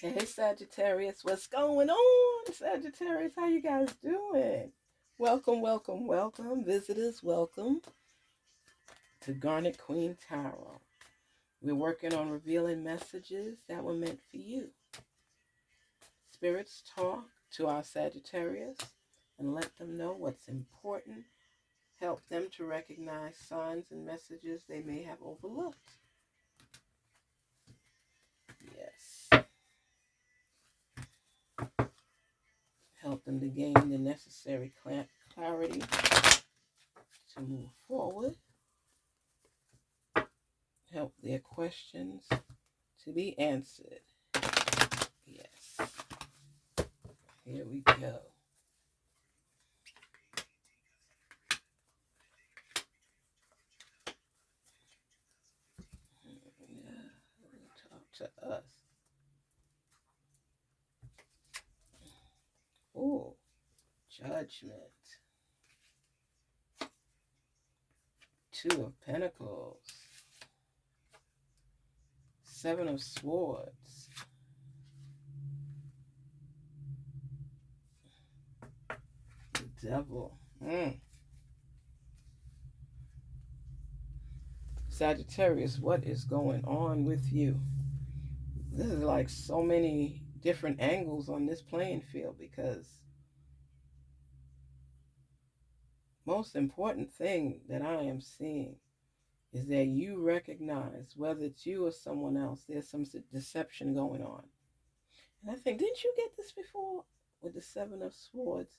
Hey Sagittarius, what's going on? Sagittarius, how you guys doing? Welcome, welcome, welcome. Visitors, welcome to Garnetqueentarot. We're working on revealing messages that were meant for you. Spirits talk to our Sagittarius and let them know what's important. Help them to recognize signs and messages they may have overlooked. Yes. Help them to gain the necessary clarity to move forward. Help their questions to be answered. Yes. Here we go. Yeah, talk to us. Oh, Judgment. Two of Pentacles. Seven of Swords. The Devil. Sagittarius, what is going on with you? This is like so many different angles on this playing field, because most important thing that I am seeing is that you recognize, whether it's you or someone else, there's some deception going on. And I think, didn't you get this before with the Seven of Swords?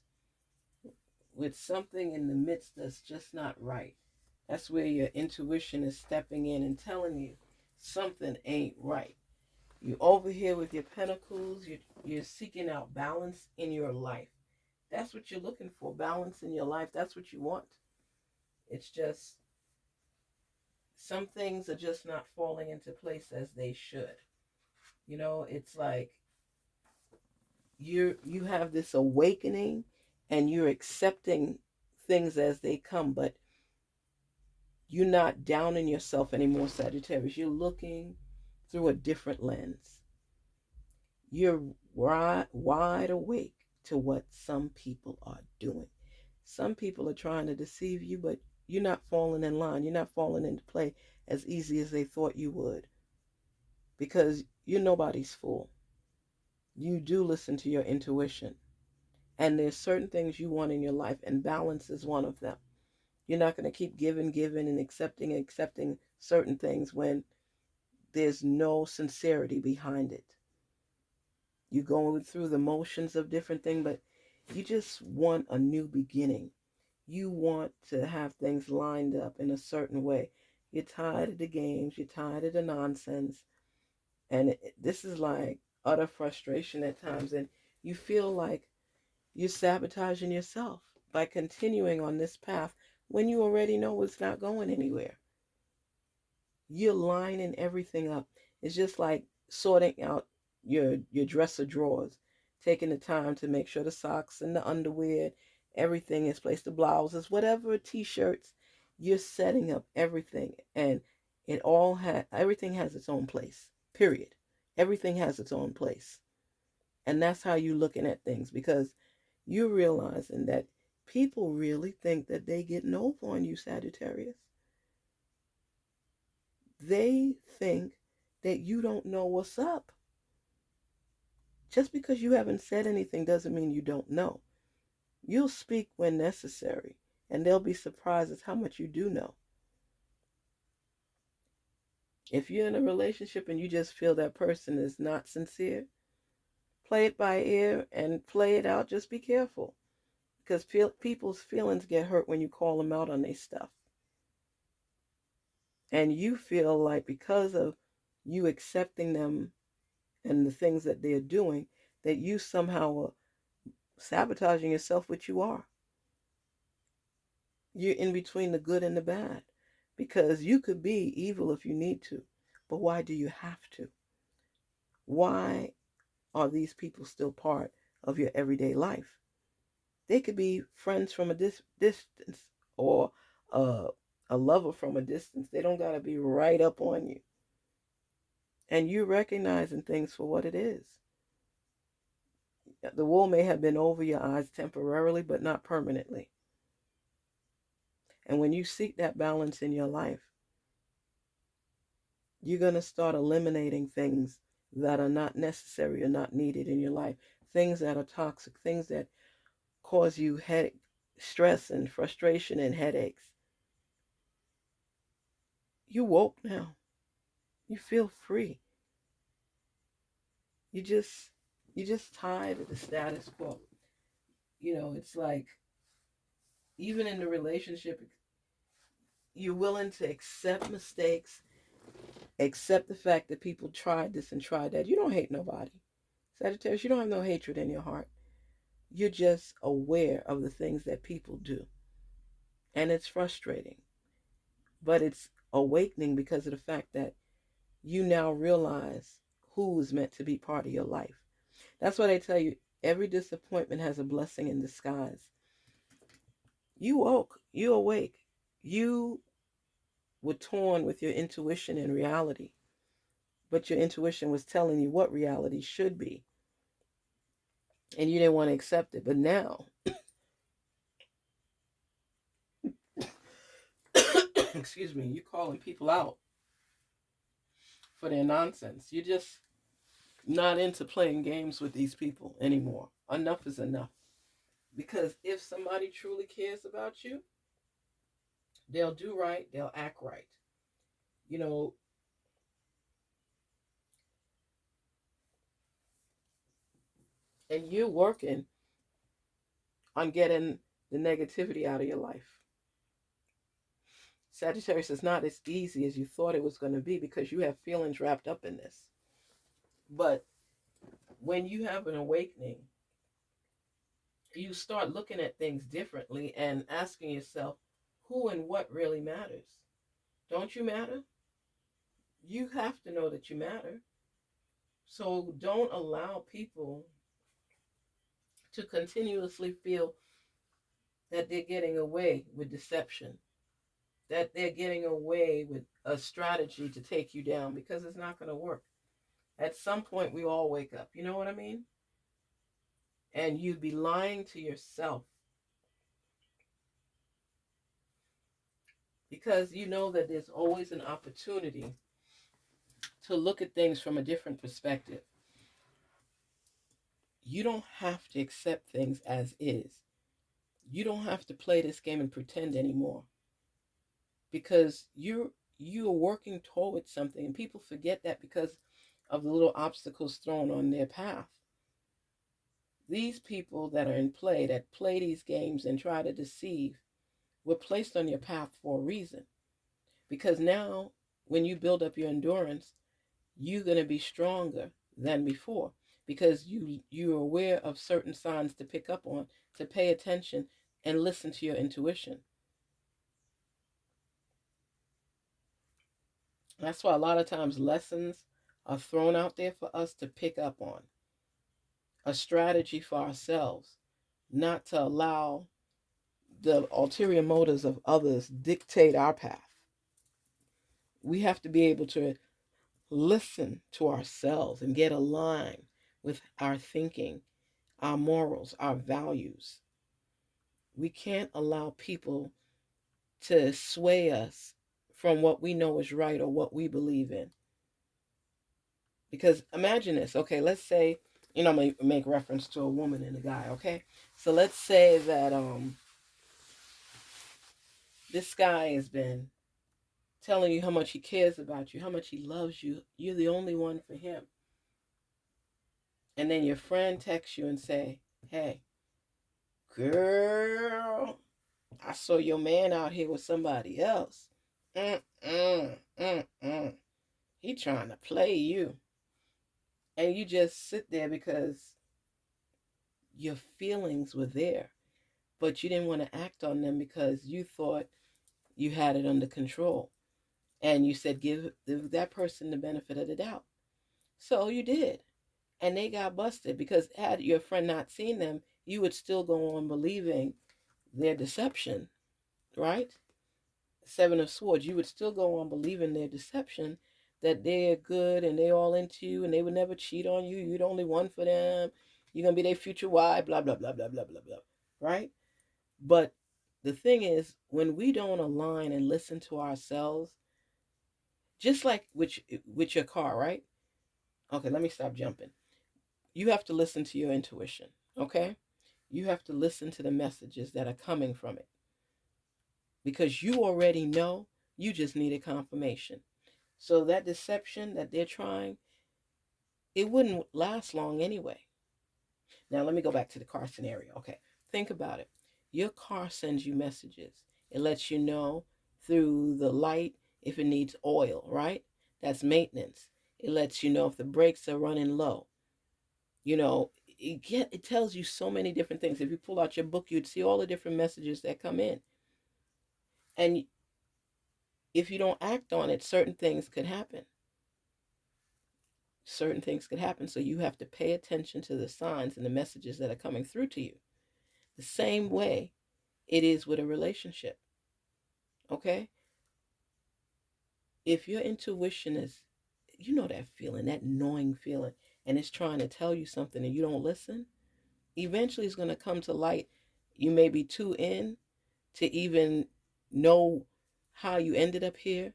With something in the midst that's just not right. That's where your intuition is stepping in and telling you something ain't right. You're over here with your pentacles. You're seeking out balance in your life. That's what you're looking for, balance in your life. That's what you want. It's just some things are just not falling into place as they should. You know, it's like you have this awakening and you're accepting things as they come, but you're not down in yourself anymore, Sagittarius. You're looking through a different lens. You're wide awake to what some people are doing. Some people are trying to deceive you, but you're not falling in line. You're not falling into play as easy as they thought you would, because you're nobody's fool. You do listen to your intuition, and there's certain things you want in your life, and balance is one of them. You're not going to keep giving and accepting certain things when there's no sincerity behind it. You're going through the motions of different things, but you just want a new beginning. You want to have things lined up in a certain way. You're tired of the games. You're tired of the nonsense. And this is like utter frustration at times. And you feel like you're sabotaging yourself by continuing on this path when you already know it's not going anywhere. You're lining everything up. It's just like sorting out your dresser drawers, taking the time to make sure the socks and the underwear, everything is placed, the blouses, whatever, t-shirts, you're setting up everything, and everything has its own place. Period. Everything has its own place. And that's how you're looking at things, because you're realizing that people really think that they get over on you, Sagittarius. They think that you don't know what's up. Just because you haven't said anything doesn't mean you don't know. You'll speak when necessary, and they'll be surprised at how much you do know. If you're in a relationship and you just feel that person is not sincere, play it by ear and play it out. Just be careful, because people's feelings get hurt when you call them out on their stuff. And you feel like because of you accepting them and the things that they're doing, that you somehow are sabotaging yourself, which you are. You're in between the good and the bad, because you could be evil if you need to, but why do you have to? Why are these people still part of your everyday life? They could be friends from a distance, or a lover from a distance. They don't got to be right up on you. And you recognizing things for what it is. The wool may have been over your eyes temporarily, but not permanently. And when you seek that balance in your life, you're going to start eliminating things that are not necessary or not needed in your life, things that are toxic, things that cause you headache, stress and frustration and headaches. You woke now. You feel free. You just you're just tired of the status quo. It's like even in the relationship, you're willing to accept mistakes, accept the fact that people tried this and tried that. You don't hate nobody. Sagittarius, you don't have no hatred in your heart. You're just aware of the things that people do. And it's frustrating. But it's awakening because of the fact that you now realize who is meant to be part of your life. That's why they tell you every disappointment has a blessing in disguise. You woke, you awake, you were torn with your intuition and reality, but your intuition was telling you what reality should be, and you didn't want to accept it. But now, excuse me, you're calling people out for their nonsense. You're just not into playing games with these people anymore. Enough is enough. Because if somebody truly cares about you, they'll do right, they'll act right. You know, and you're working on getting the negativity out of your life. Sagittarius is not as easy as you thought it was going to be because you have feelings wrapped up in this. But when you have an awakening, you start looking at things differently and asking yourself, who and what really matters? Don't you matter? You have to know that you matter. So don't allow people to continuously feel that they're getting away with deception, that they're getting away with a strategy to take you down, because it's not going to work. At some point, we all wake up. You know what I mean? And you'd be lying to yourself because you know that there's always an opportunity to look at things from a different perspective. You don't have to accept things as is. You don't have to play this game and pretend anymore, because you're working towards something, and people forget that because of the little obstacles thrown on their path. These people that are in play, that play these games and try to deceive, were placed on your path for a reason. Because now, when you build up your endurance, you're going to be stronger than before, because you're aware of certain signs to pick up on, to pay attention and listen to your intuition. That's why a lot of times lessons are thrown out there for us to pick up on, a strategy for ourselves, not to allow the ulterior motives of others dictate our path. We have to be able to listen to ourselves and get aligned with our thinking, our morals, our values. We can't allow people to sway us from what we know is right or what we believe in. Because imagine this, okay, let's say, I'm going to make reference to a woman and a guy, okay? So let's say that this guy has been telling you how much he cares about you, how much he loves you. You're the only one for him. And then your friend texts you and say, hey, girl, I saw your man out here with somebody else. He trying to play you. And you just sit there because your feelings were there, but you didn't want to act on them because you thought you had it under control. And you said, give that person the benefit of the doubt. So you did. And they got busted, because had your friend not seen them, you would still go on believing their deception, right? Seven of Swords, you would still go on believing their deception, that they're good and they're all into you and they would never cheat on you. You're the only one for them. You're going to be their future wife, blah, blah, blah, blah, blah, blah, blah. Right? But the thing is, when we don't align and listen to ourselves, just like with your car, right? Okay, let me stop jumping. You have to listen to your intuition, okay? You have to listen to the messages that are coming from it because you already know, you just need a confirmation. So that deception that they're trying, it wouldn't last long anyway. Now, let me go back to the car scenario. Okay, think about it. Your car sends you messages. It lets you know through the light if it needs oil, right? That's maintenance. It lets you know if the brakes are running low. You know, it tells you so many different things. If you pull out your book, you'd see all the different messages that come in. And if you don't act on it, certain things could happen. Certain things could happen. So you have to pay attention to the signs and the messages that are coming through to you. The same way it is with a relationship. Okay? If your intuition is, you know, that feeling, that gnawing feeling, and it's trying to tell you something and you don't listen, eventually it's going to come to light. You may be too in to even know how you ended up here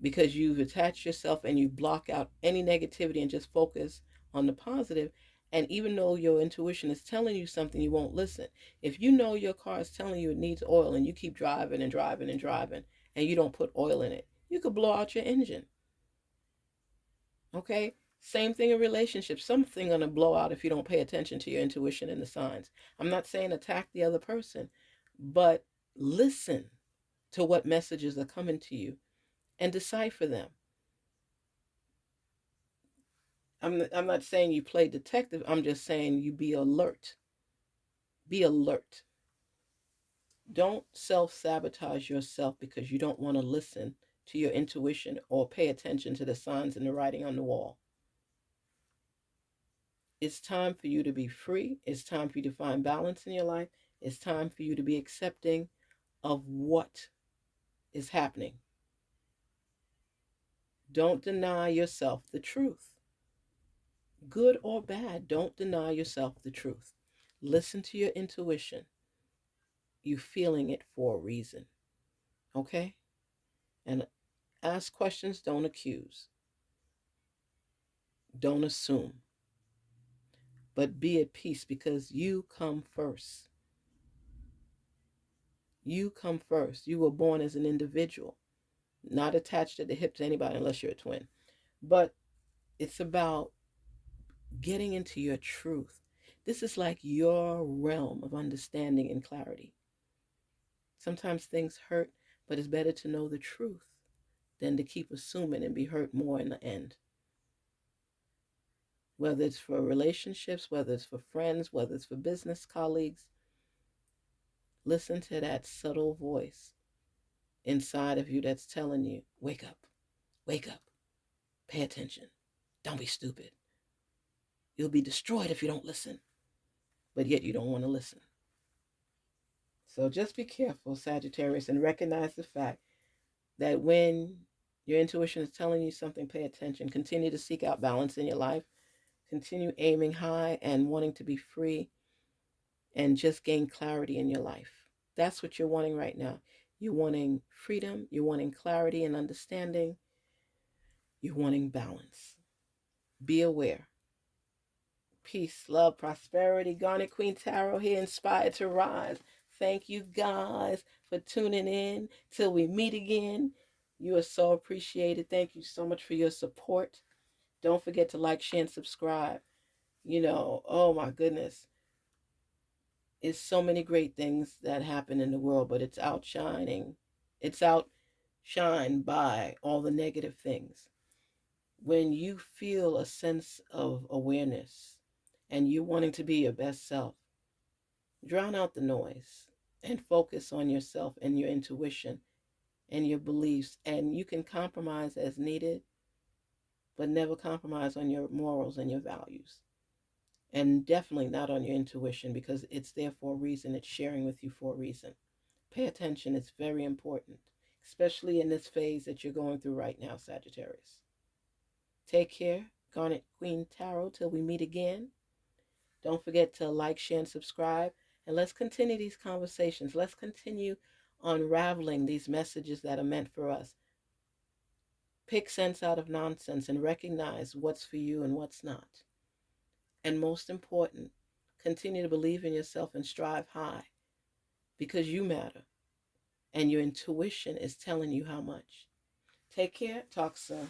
because you've attached yourself and you block out any negativity and just focus on the positive. And even though your intuition is telling you something, you won't listen. If you know your car is telling you it needs oil and you keep driving and driving and driving and you don't put oil in it, you could blow out your engine. Okay? Same thing in relationships. Something gonna blow out if you don't pay attention to your intuition and the signs. I'm not saying attack the other person, but listen to what messages are coming to you and decipher them. I'm not saying you play detective. I'm just saying you be alert. Be alert. Don't self sabotage yourself because you don't want to listen to your intuition or pay attention to the signs and the writing on the wall. It's time for you to be free. It's time for you to find balance in your life. It's time for you to be accepting of what is happening. Don't deny yourself the truth. Good or bad, don't deny yourself the truth. Listen to your intuition. You feeling it for a reason. Okay? And ask questions, don't accuse. Don't assume. But be at peace because you come first. You come first. You were born as an individual, not attached at the hip to anybody unless you're a twin. But it's about getting into your truth. This is like your realm of understanding and clarity. Sometimes things hurt, but it's better to know the truth than to keep assuming and be hurt more in the end. Whether it's for relationships, whether it's for friends, whether it's for business colleagues, listen to that subtle voice inside of you that's telling you, wake up, pay attention, don't be stupid. You'll be destroyed if you don't listen, but yet you don't want to listen. So just be careful, Sagittarius, and recognize the fact that when your intuition is telling you something, pay attention. Continue to seek out balance in your life. Continue aiming high and wanting to be free and just gain clarity in your life. That's what you're wanting right now. You're wanting freedom. You're wanting clarity and understanding. You're wanting balance. Be aware. Peace, love, prosperity. Garnet Queen Tarot here, inspired to rise. Thank you guys for tuning in. Till we meet again. You are so appreciated. Thank you so much for your support. Don't forget to like, share, and subscribe. You know, oh my goodness. It's so many great things that happen in the world, but it's outshining. It's outshined by all the negative things. When you feel a sense of awareness and you wanting to be your best self, drown out the noise and focus on yourself and your intuition and your beliefs. And you can compromise as needed, but never compromise on your morals and your values. And definitely not on your intuition because it's there for a reason. It's sharing with you for a reason. Pay attention. It's very important, especially in this phase that you're going through right now, Sagittarius. Take care. Garnet Queen Tarot till we meet again. Don't forget to like, share, and subscribe. And let's continue these conversations. Let's continue unraveling these messages that are meant for us. Pick sense out of nonsense and recognize what's for you and what's not. And most important, continue to believe in yourself and strive high because you matter and your intuition is telling you how much. Take care. Talk soon.